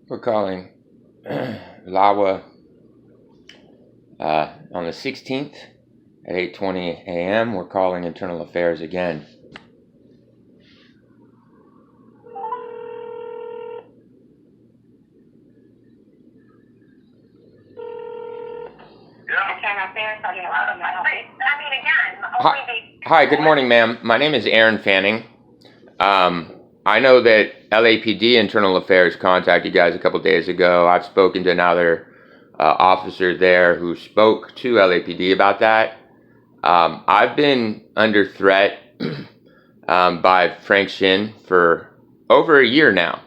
We're calling LAWA on the 16th at 8:20 a.m. We're calling Internal Affairs again. Hi, good morning, ma'am. My name is Aaron Fanning. I know that LAPD Internal Affairs contacted you guys a couple days ago. I've spoken to another officer there who spoke to LAPD about that. I've been under threat by Frank Shin for over a year now.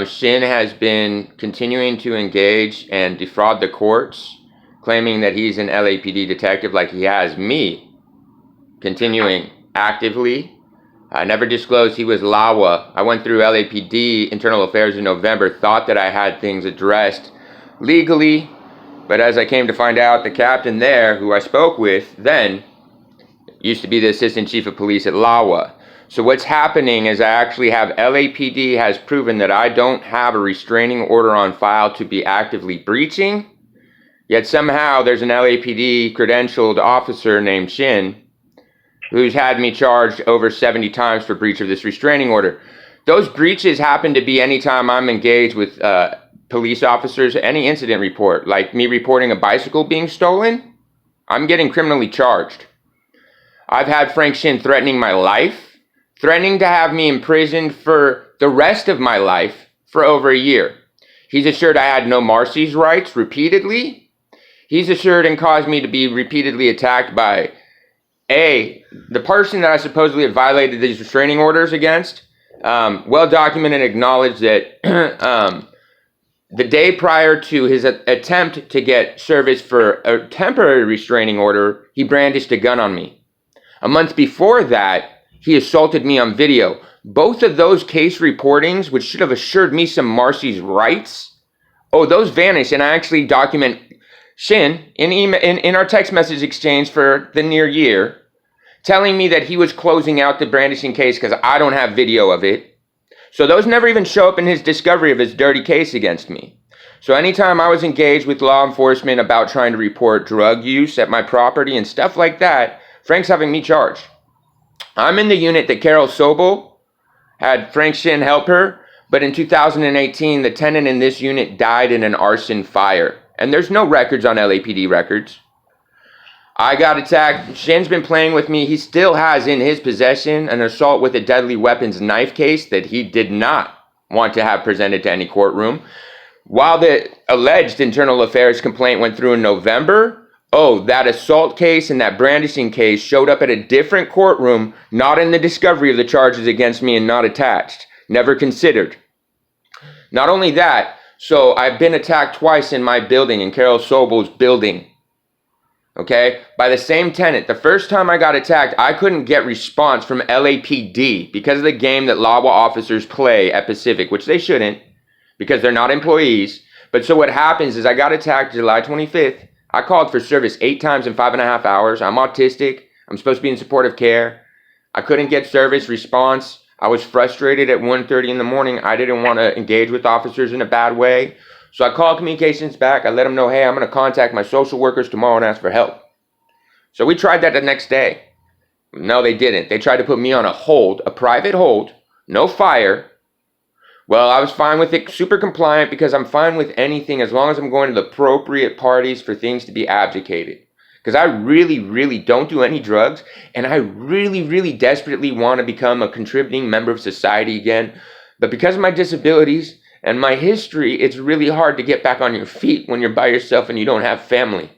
Shin has been continuing to engage and defraud the courts, claiming that he's an LAPD detective like he has me, continuing actively. I never disclosed he was LAWA. I went through LAPD Internal Affairs in November, thought that I had things addressed legally, but as I came to find out, the captain there, who I spoke with then, used to be the Assistant Chief of Police at LAWA. So what's happening is I actually have LAPD has proven that I don't have a restraining order on file to be actively breaching, yet somehow there's an LAPD credentialed officer named Shin who's had me charged over 70 times for breach of this restraining order. Those breaches happen to be anytime I'm engaged with police officers, any incident report, like me reporting a bicycle being stolen, I'm getting criminally charged. I've had Frank Shin threatening my life, threatening to have me imprisoned for the rest of my life for over a year. He's assured I had no Marcy's rights repeatedly. He's assured and caused me to be repeatedly attacked by the person that I supposedly have violated these restraining orders against. Well documented and acknowledged that the day prior to his attempt to get service for a temporary restraining order, he brandished a gun on me. A month before that, he assaulted me on video. Both of those case reportings, which should have assured me some Marcy's rights, those vanished, and I actually document Shin in our text message exchange for the near year, telling me that he was closing out the brandishing case because I don't have video of it. So those never even show up in his discovery of his dirty case against me. So anytime I was engaged with law enforcement about trying to report drug use at my property and stuff like that, Frank's having me charged. I'm in the unit that Carol Sobel had Frank Shin help her, but in 2018, the tenant in this unit died in an arson fire. And there's no records on LAPD records. I got attacked. Shin's been playing with me. He still has in his possession an assault with a deadly weapons knife case that he did not want to have presented to any courtroom. While the alleged internal affairs complaint went through in November, that assault case and that brandishing case showed up at a different courtroom, not in the discovery of the charges against me and not attached. Never considered. Not only that, so I've been attacked twice in my building, in Carol Sobel's building, okay, by the same tenant. The first time I got attacked, I couldn't get response from LAPD because of the game that LAWA officers play at Pacific, which they shouldn't because they're not employees. But so what happens is I got attacked July 25th. I called for service 8 times in 5.5 hours. I'm autistic. I'm supposed to be in supportive care. I couldn't get service response. I was frustrated at 1:30 in the morning. I didn't want to engage with officers in a bad way. So I called communications back. I let them know, hey, I'm going to contact my social workers tomorrow and ask for help. So we tried that the next day. No, they didn't. They tried to put me on a hold, a private hold, no fire. Well, I was fine with it, super compliant, because I'm fine with anything as long as I'm going to the appropriate parties for things to be abdicated. Because I really, really don't do any drugs, and I really, really desperately want to become a contributing member of society again. But because of my disabilities and my history, it's really hard to get back on your feet when you're by yourself and you don't have family.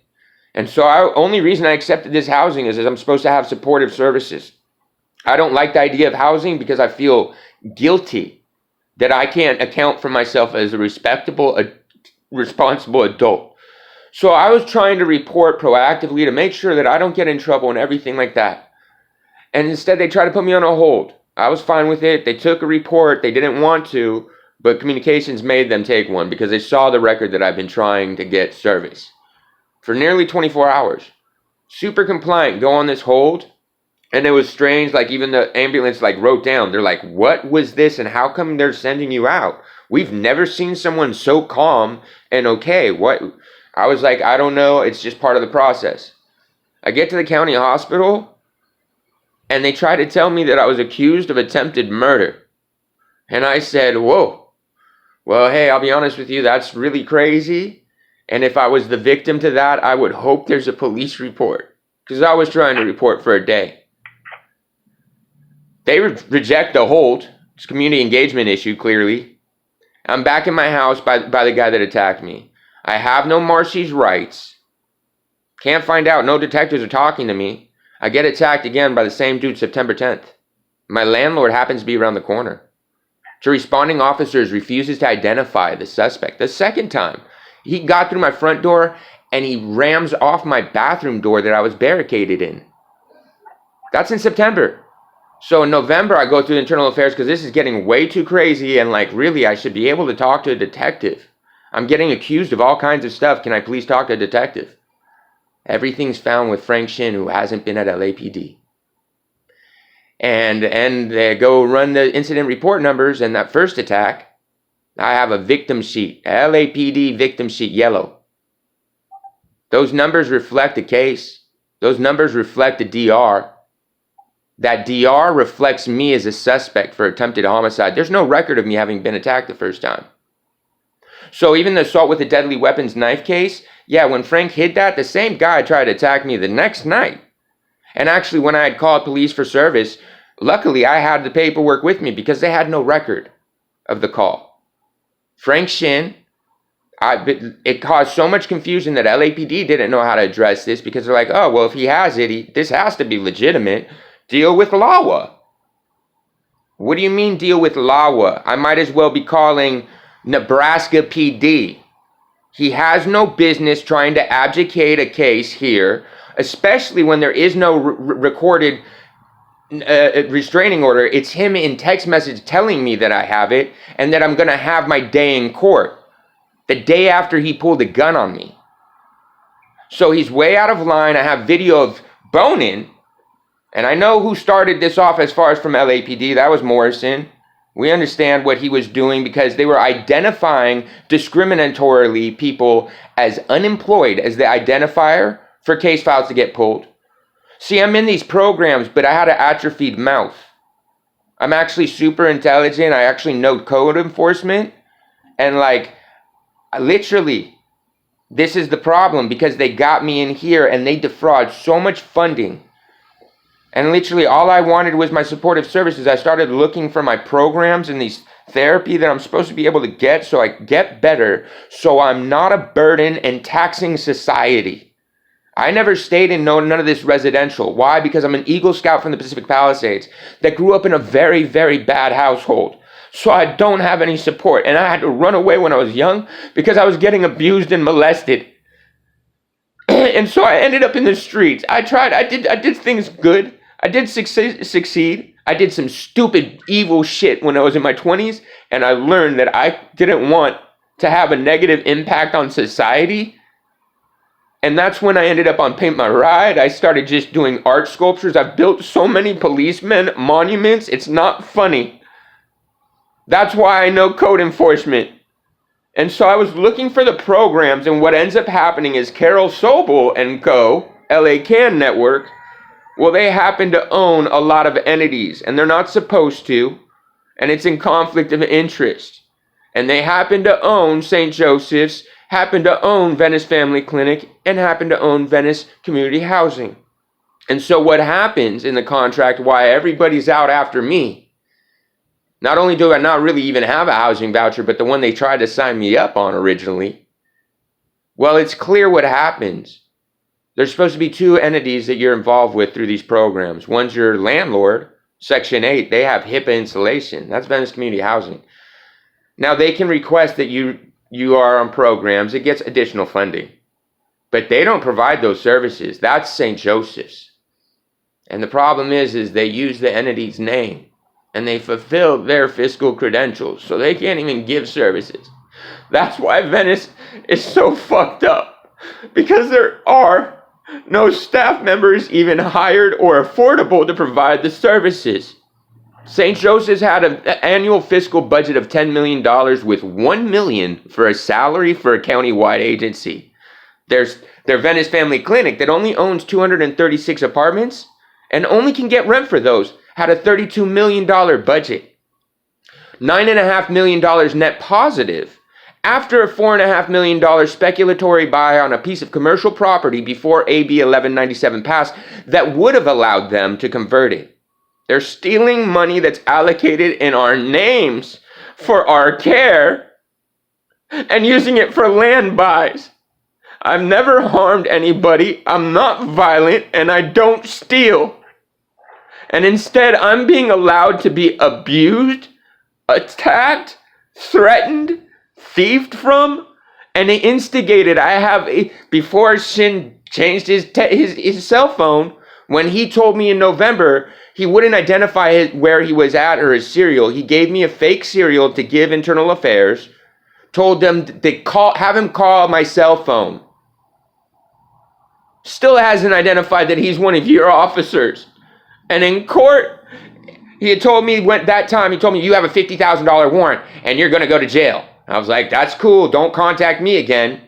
And so only reason I accepted this housing is I'm supposed to have supportive services. I don't like the idea of housing because I feel guilty that I can't account for myself as a respectable, responsible adult. So I was trying to report proactively to make sure that I don't get in trouble and everything like that. And instead they tried to put me on a hold. I was fine with it. They took a report. They didn't want to, but communications made them take one because they saw the record that I've been trying to get service for nearly 24 hours. Super compliant, go on this hold. And it was strange, like even the ambulance like wrote down, they're like, what was this and how come they're sending you out? We've never seen someone so calm and okay. What? I was like, I don't know. It's just part of the process. I get to the county hospital and they try to tell me that I was accused of attempted murder. And I said, whoa, well, hey, I'll be honest with you. That's really crazy. And if I was the victim to that, I would hope there's a police report because I was trying to report for a day. They reject the hold. It's a community engagement issue, clearly. I'm back in my house by the guy that attacked me. I have no Marcy's rights. Can't find out. No detectives are talking to me. I get attacked again by the same dude September 10th. My landlord happens to be around the corner. To responding officers refuses to identify the suspect. The second time, he got through my front door and he rams off my bathroom door that I was barricaded in. That's in September. So in November, I go through internal affairs because this is getting way too crazy and like really I should be able to talk to a detective. I'm getting accused of all kinds of stuff. Can I please talk to a detective? Everything's found with Frank Shin, who hasn't been at LAPD. And they go run the incident report numbers, and that first attack, I have a victim sheet, LAPD victim sheet, yellow. Those numbers reflect the case. Those numbers reflect the DR. That DR reflects me as a suspect for attempted homicide. There's no record of me having been attacked the first time. So even the assault with a deadly weapons knife case, yeah, when Frank hid that, the same guy tried to attack me the next night. And actually, when I had called police for service, luckily I had the paperwork with me because they had no record of the call. Frank Shin, it caused so much confusion that LAPD didn't know how to address this because they're like, oh, well, if he has it, this has to be legitimate. Deal with LAWA. What do you mean deal with LAWA? I might as well be calling Nebraska PD. He has no business trying to abdicate a case here, especially when there is no recorded restraining order. It's him in text message telling me that I have it and that I'm going to have my day in court the day after he pulled a gun on me. So he's way out of line. I have video of boning, and I know who started this off as far as from LAPD. That was Morrison. We understand what he was doing because they were identifying discriminatorily people as unemployed as the identifier for case files to get pulled. See, I'm in these programs, but I had an atrophied mouth. I'm actually super intelligent. I actually know code enforcement. And literally, this is the problem because they got me in here and they defraud so much funding. And literally all I wanted was my supportive services. I started looking for my programs and these therapy that I'm supposed to be able to get so I get better, so I'm not a burden and taxing society. I never stayed in none of this residential. Why? Because I'm an Eagle Scout from the Pacific Palisades that grew up in a very, very bad household. So I don't have any support. And I had to run away when I was young because I was getting abused and molested. And so I ended up in the streets. I did things good. I did succeed. I did some stupid, evil shit when I was in my 20s, and I learned that I didn't want to have a negative impact on society. And that's when I ended up on Paint My Ride. I started just doing art sculptures. I've built so many policemen monuments, it's not funny. That's why I know code enforcement. And so I was looking for the programs, and what ends up happening is Carol Sobel and Co., LA Can Network, well, they happen to own a lot of entities, and they're not supposed to, and it's in conflict of interest. And they happen to own St. Joseph's, happen to own Venice Family Clinic, and happen to own Venice Community Housing. And so what happens in the contract, why everybody's out after me, not only do I not really even have a housing voucher, but the one they tried to sign me up on originally, well, it's clear what happens. There's supposed to be two entities that you're involved with through these programs. One's your landlord, Section 8. They have HIPAA installation. That's Venice Community Housing. Now, they can request that you are on programs. It gets additional funding. But they don't provide those services. That's St. Joseph's. And the problem is they use the entity's name. And they fulfill their fiscal credentials. So they can't even give services. That's why Venice is so fucked up. Because there are No staff members even hired or affordable to provide the services. St. Joseph's had an annual fiscal budget of $10 million with $1 million for a salary for a county-wide agency. There's their Venice Family Clinic that only owns 236 apartments and only can get rent for those, had a $32 million budget. $9.5 million net positive after a $4.5 million speculatory buy on a piece of commercial property before AB 1197 passed that would have allowed them to convert it. They're stealing money that's allocated in our names for our care and using it for land buys. I've never harmed anybody, I'm not violent, and I don't steal. And instead, I'm being allowed to be abused, attacked, threatened, thieved from, and instigated. Before Shin changed his cell phone, when he told me in November he wouldn't identify where he was at or his serial, he gave me a fake serial to give Internal Affairs, told them have him call my cell phone. Still hasn't identified that he's one of your officers. And in court, he told me, you have a $50,000 warrant and you're going to go to jail. I was like, that's cool. Don't contact me again.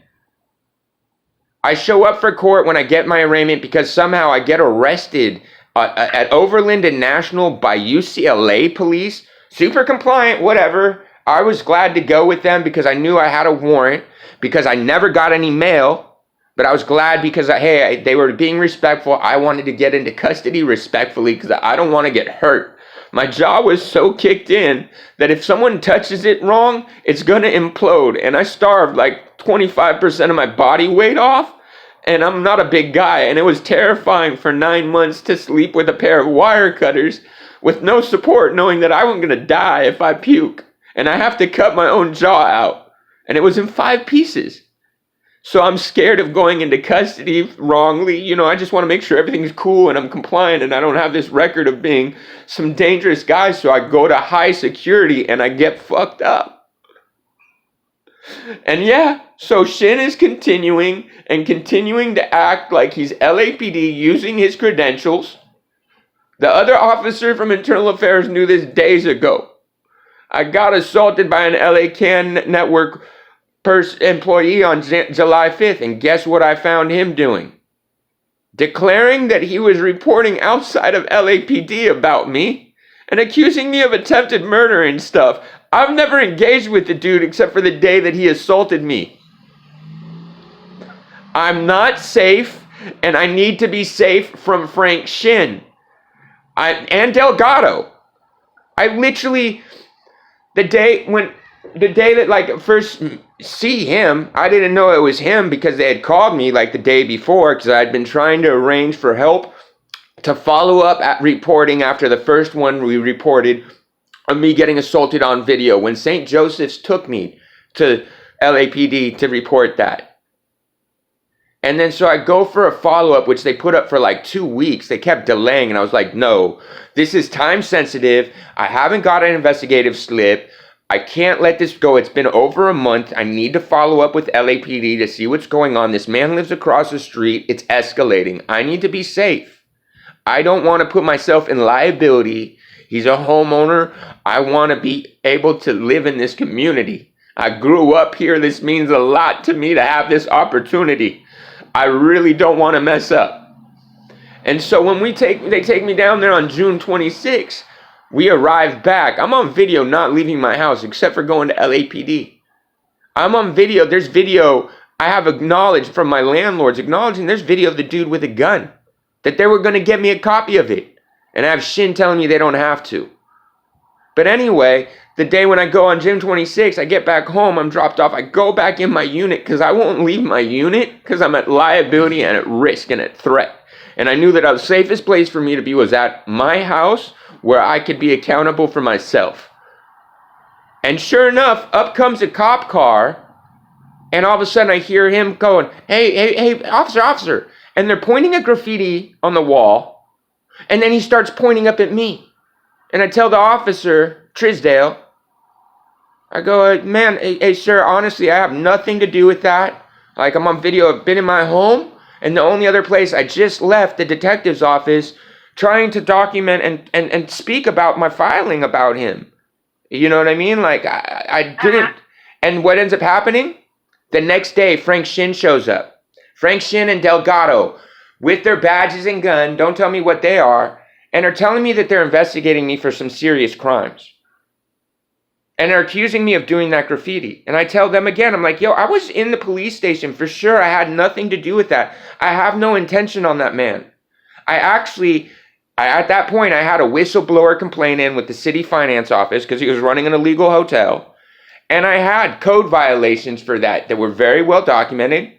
I show up for court when I get my arraignment because somehow I get arrested at Overland and National by UCLA police. Super compliant, whatever. I was glad to go with them because I knew I had a warrant, because I never got any mail. But I was glad because, they were being respectful. I wanted to get into custody respectfully because I don't want to get hurt. My jaw was so kicked in that if someone touches it wrong, it's going to implode. And I starved like 25% of my body weight off. And I'm not a big guy. And it was terrifying for 9 months to sleep with a pair of wire cutters with no support, knowing that I wasn't going to die if I puke. And I have to cut my own jaw out. And it was in 5 pieces. So I'm scared of going into custody wrongly. I just want to make sure everything's cool and I'm compliant and I don't have this record of being some dangerous guy. So I go to high security and I get fucked up. And so Shin is continuing to act like he's LAPD using his credentials. The other officer from Internal Affairs knew this days ago. I got assaulted by an LA Can Network employee on July 5th, and guess what I found him doing? Declaring that he was reporting outside of LAPD about me and accusing me of attempted murder and stuff. I've never engaged with the dude except for the day that he assaulted me. I'm not safe, and I need to be safe from Frank Shin and Delgado. I literally, the day that first see him, I didn't know it was him because they had called me the day before because I'd been trying to arrange for help to follow up at reporting after the first one we reported of me getting assaulted on video when St. Joseph's took me to LAPD to report that. And then so I go for a follow-up, which they put up for 2 weeks. They kept delaying, and I was like, no, this is time sensitive. I haven't got an investigative slip. I can't let this go. It's been over a month. I need to follow up with LAPD to see what's going on. This man lives across the street. It's escalating. I need to be safe. I don't want to put myself in liability. He's a homeowner. I want to be able to live in this community. I grew up here. This means a lot to me to have this opportunity. I really don't want to mess up. And so when they take me down there on June 26th, we arrive back. I'm on video not leaving my house except for going to LAPD. I'm on video. There's video. I have acknowledged from my landlords acknowledging there's video of the dude with a gun. That they were going to get me a copy of it. And I have Shin telling me they don't have to. But anyway, the day when I go on June 26th, I get back home. I'm dropped off. I go back in my unit because I won't leave my unit because I'm at liability and at risk and at threat. And I knew that the safest place for me to be was at my house, where I could be accountable for myself. And sure enough, up comes a cop car, and all of a sudden I hear him going, hey, officer. And they're pointing at graffiti on the wall, and then he starts pointing up at me. And I tell the officer, Trisdale, I go, man, hey, sir, honestly, I have nothing to do with that. I'm on video, I've been in my home, And the only other place I just left the detective's office trying to document and speak about my filing about him. You know what I mean? Like, I didn't. And what ends up happening? The next day, Frank Shin shows up. Frank Shin and Delgado with their badges and gun, don't tell me what they are, and are telling me that they're investigating me for some serious crimes. And they're accusing me of doing that graffiti. And I tell them again, I'm like, yo, I was in the police station for sure. I had nothing to do with that. I have no intention on that man. At that point, I had a whistleblower complaint in with the city finance office because he was running an illegal hotel. And I had code violations for that were very well documented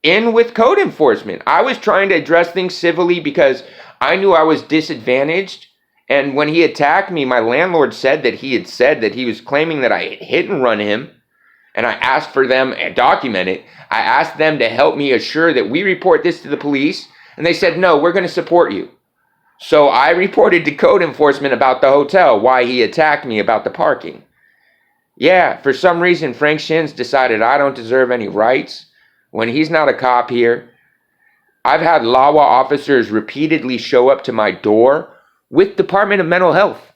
in with code enforcement. I was trying to address things civilly because I knew I was disadvantaged. And when he attacked me, my landlord said that he was claiming that I had hit and run him. And I asked for them to document it. I asked them to help me assure that we report this to the police. And they said, no, we're going to support you. So I reported to code enforcement about the hotel, why he attacked me about the parking. Yeah, for some reason, Frank Shin's decided I don't deserve any rights when he's not a cop here. I've had LAWA officers repeatedly show up to my door with Department of Mental Health.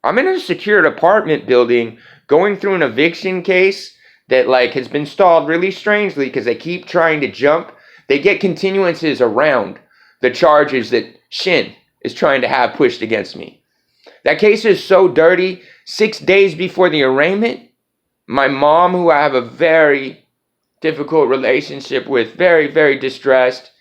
I'm in a secured apartment building going through an eviction case that has been stalled really strangely because they keep trying to jump. They get continuances around the charges that Shin is trying to have pushed against me. That case is so dirty. 6 days before the arraignment, my mom, who I have a very difficult relationship with, very, very distressed.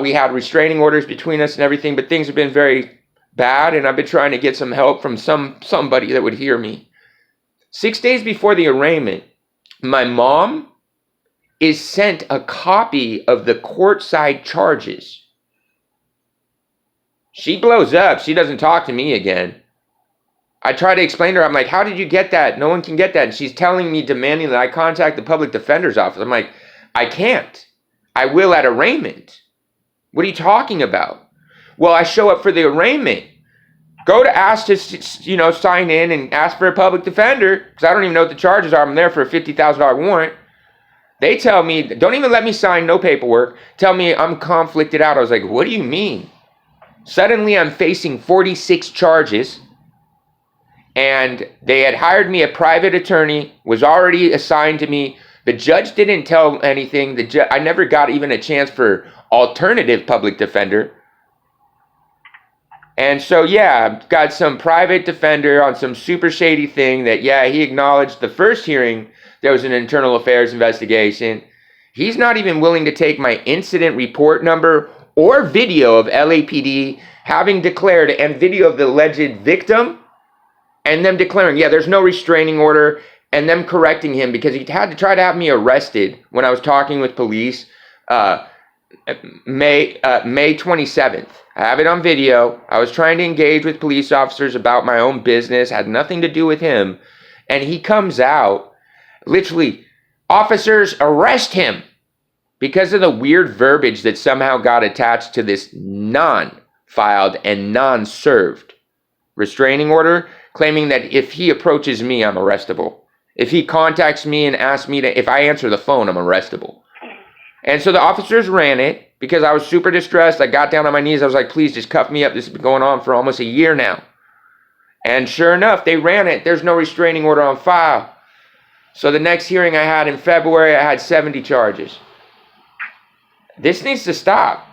We had restraining orders between us and everything, but things have been very bad, and I've been trying to get some help from somebody that would hear me. 6 days before the arraignment, my mom is sent a copy of the courtside charges. She blows up. She doesn't talk to me again. I try to explain to her, I'm like, how did you get that? No one can get that. And she's telling me, demanding that I contact the public defender's office. I'm like, I can't. I will at arraignment. What are you talking about? Well, I show up for the arraignment. Go to ask to, sign in and ask for a public defender, because I don't even know what the charges are. I'm there for a $50,000 warrant. They tell me, don't even let me sign no paperwork. Tell me I'm conflicted out. I was like, what do you mean? Suddenly I'm facing 46 charges, and they had hired me a private attorney, was already assigned to me. The judge didn't tell anything. I never got even a chance for alternative public defender. And so, yeah, got some private defender on some super shady thing that, yeah, he acknowledged the first hearing there was an internal affairs investigation. He's not even willing to take my incident report number or video of LAPD having declared, and video of the alleged victim, and them declaring, yeah, there's no restraining order, and them correcting him because he had to try to have me arrested when I was talking with police May 27th. I have it on video. I was trying to engage with police officers about my own business, had nothing to do with him, and he comes out, literally, officers arrest him because of the weird verbiage that somehow got attached to this non-filed and non-served restraining order, claiming that if he approaches me, I'm arrestable. If he contacts me and asks me if I answer the phone, I'm arrestable. And so the officers ran it because I was super distressed. I got down on my knees. I was like, please just cuff me up. This has been going on for almost a year now. And sure enough, they ran it. There's no restraining order on file. So the next hearing I had in February, I had 70 charges. This needs to stop.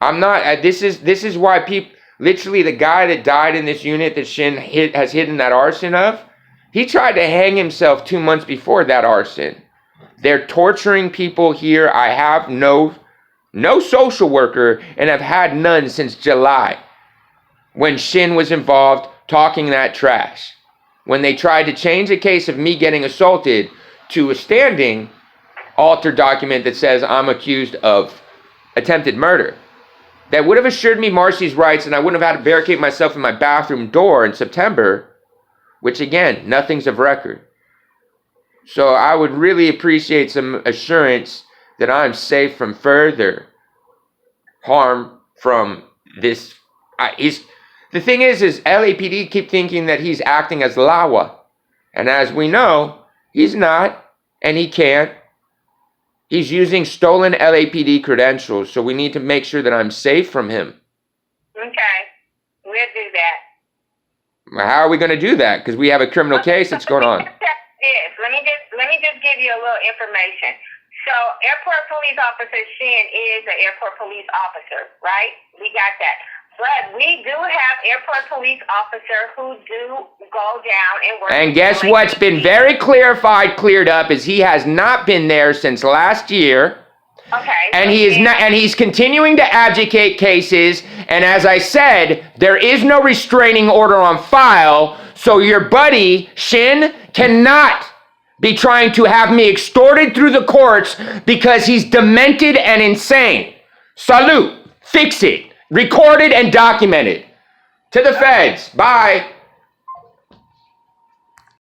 I'm not, this is why people, literally the guy that died in this unit that Shin has hidden that arson of, he tried to hang himself 2 months before that arson. They're torturing people here. I have no social worker, and I've had none since July when Shin was involved talking that trash. When they tried to change the case of me getting assaulted to a standing altered document that says I'm accused of attempted murder. That would have assured me Marcy's rights, and I wouldn't have had to barricade myself in my bathroom door in September, which again, nothing's of record. So I would really appreciate some assurance that I'm safe from further harm from this. The thing is LAPD keep thinking that he's acting as LAWA. And as we know, he's not, and he can't. He's using stolen LAPD credentials, so we need to make sure that I'm safe from him. Okay, we'll do that. How are we going to do that? Because we have a criminal case that's going on. Let me just give you a little information. So, Airport Police Officer Shin is an airport police officer, right? We got that. But we do have airport police officers who do go down and work. And guess what's been very cleared up is he has not been there since last year. Okay. And he is not, and he's continuing to adjudicate cases. And as I said, there is no restraining order on file. So your buddy Shin cannot be trying to have me extorted through the courts because he's demented and insane. Salute. Fix it. Recorded and documented. To the feds. Bye.